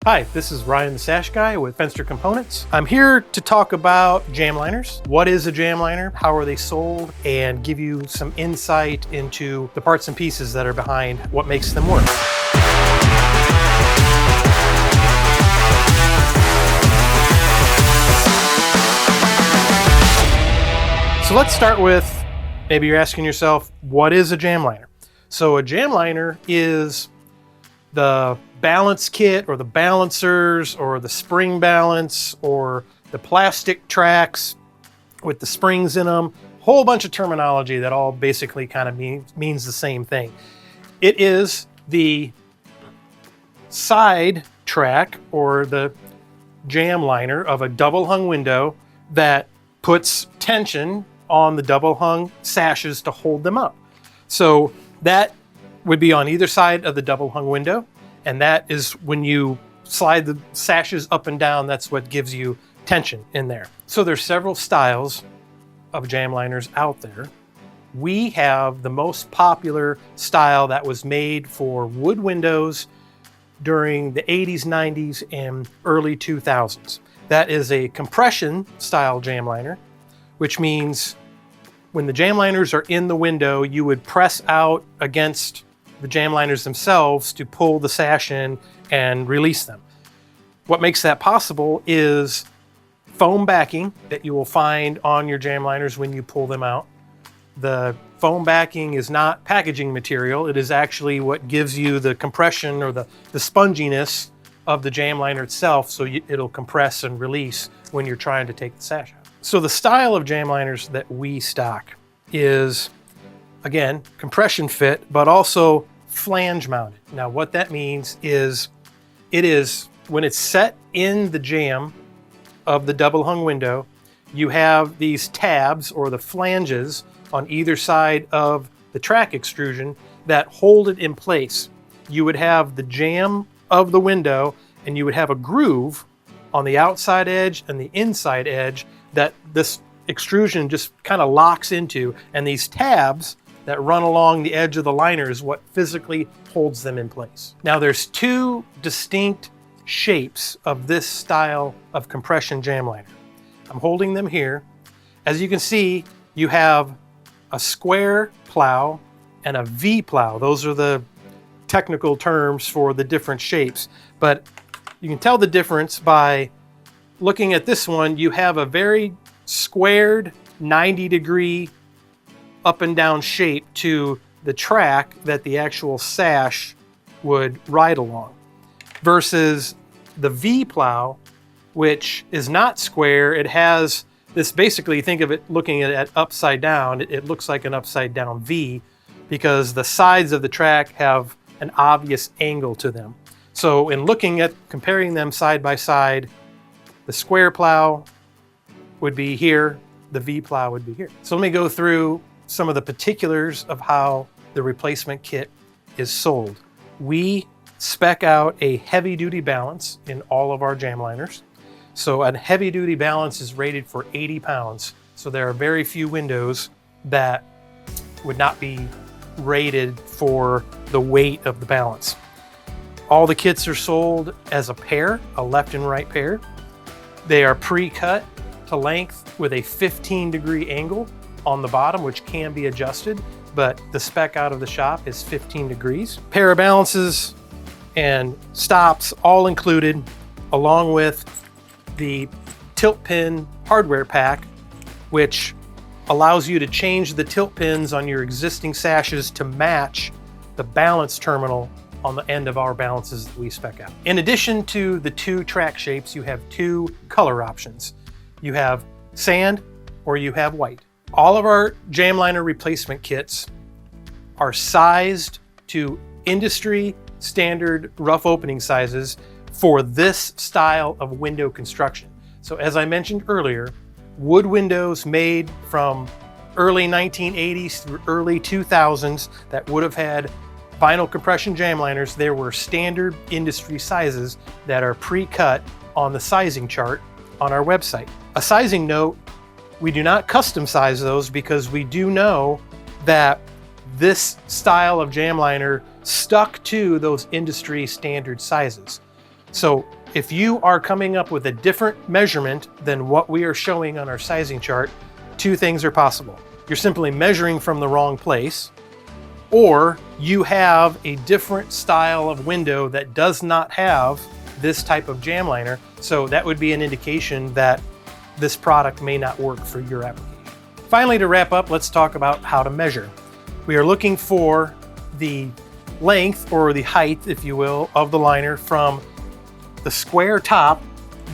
Hi, this is Ryan the Sash Guy with Fenster Components. I'm here to talk about jamb liners. What is a jamb liner? How are they sold? And give you some insight into the parts and pieces that are behind what makes them work. So let's start with, maybe you're asking yourself, what is a jamb liner? So a jamb liner is the balance kit or the balancers or the spring balance or the plastic tracks with the springs in them. Whole bunch of terminology that all basically kind of means the same thing. It is the side track or the jamb liner of a double hung window that puts tension on the double hung sashes to hold them up. So that would be on either side of the double hung window. And that is when you slide the sashes up and down, that's what gives you tension in there. So there's several styles of jamb liners out there. We have the most popular style that was made for wood windows during the 80s, 90s, and early 2000s. That is a compression style jamb liner, which means when the jamb liners are in the window, you would press out against the jamb liners themselves to pull the sash in and release them. What makes that possible is foam backing that you will find on your jamb liners when you pull them out. The foam backing is not packaging material. It is actually what gives you the compression or the sponginess of the jamb liner itself, so it'll compress and release when you're trying to take the sash out. So the style of jamb liners that we stock is, again, compression fit, but also flange mounted. Now what that means is it is when it's set in the jamb of the double hung window, you have these tabs or the flanges on either side of the track extrusion that hold it in place. You would have the jamb of the window and you would have a groove on the outside edge and the inside edge that this extrusion just kind of locks into, and these tabs that run along the edge of the liner is what physically holds them in place. Now there's two distinct shapes of this style of compression jamb liner. I'm holding them here. As you can see, you have a square plow and a V plow. Those are the technical terms for the different shapes, but you can tell the difference by looking at this one. You have a very squared 90-degree up and down shape to the track that the actual sash would ride along, versus the V plow, which is not square. It has this, basically think of it looking at it upside down. It looks like an upside down V because the sides of the track have an obvious angle to them. So in looking at comparing them side by side, the square plow would be here, the V plow would be here. So let me go through some of the particulars of how the replacement kit is sold. We spec out a heavy duty balance in all of our jamb liners. So a heavy duty balance is rated for 80 pounds. So there are very few windows that would not be rated for the weight of the balance. All the kits are sold as a pair, a left and right pair. They are pre-cut to length with a 15-degree angle on the bottom, which can be adjusted, but the spec out of the shop is 15 degrees. Pair of balances and stops all included, along with the tilt pin hardware pack, which allows you to change the tilt pins on your existing sashes to match the balance terminal on the end of our balances that we spec out. In addition to the two track shapes, you have two color options. You have sand or you have white. All of our jamb liner replacement kits are sized to industry standard rough opening sizes for this style of window construction. So as I mentioned earlier, wood windows made from early 1980s through early 2000s that would have had vinyl compression jamb liners, there were standard industry sizes that are pre-cut on the sizing chart on our website. A sizing note, we do not custom size those because we do know that this style of jamb liner stuck to those industry standard sizes. So if you are coming up with a different measurement than what we are showing on our sizing chart, two things are possible. You're simply measuring from the wrong place, or you have a different style of window that does not have this type of jamb liner. So that would be an indication that this product may not work for your application. Finally, to wrap up, let's talk about how to measure. We are looking for the length, or the height, if you will, of the liner from the square top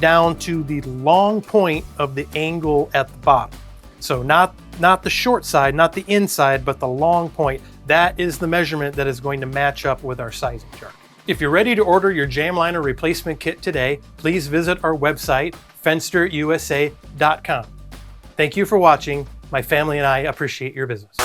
down to the long point of the angle at the bottom. So not the short side, not the inside, but the long point. That is the measurement that is going to match up with our sizing chart. If you're ready to order your jamb liner replacement kit today, please visit our website, fensterusa.com. Thank you for watching. My family and I appreciate your business.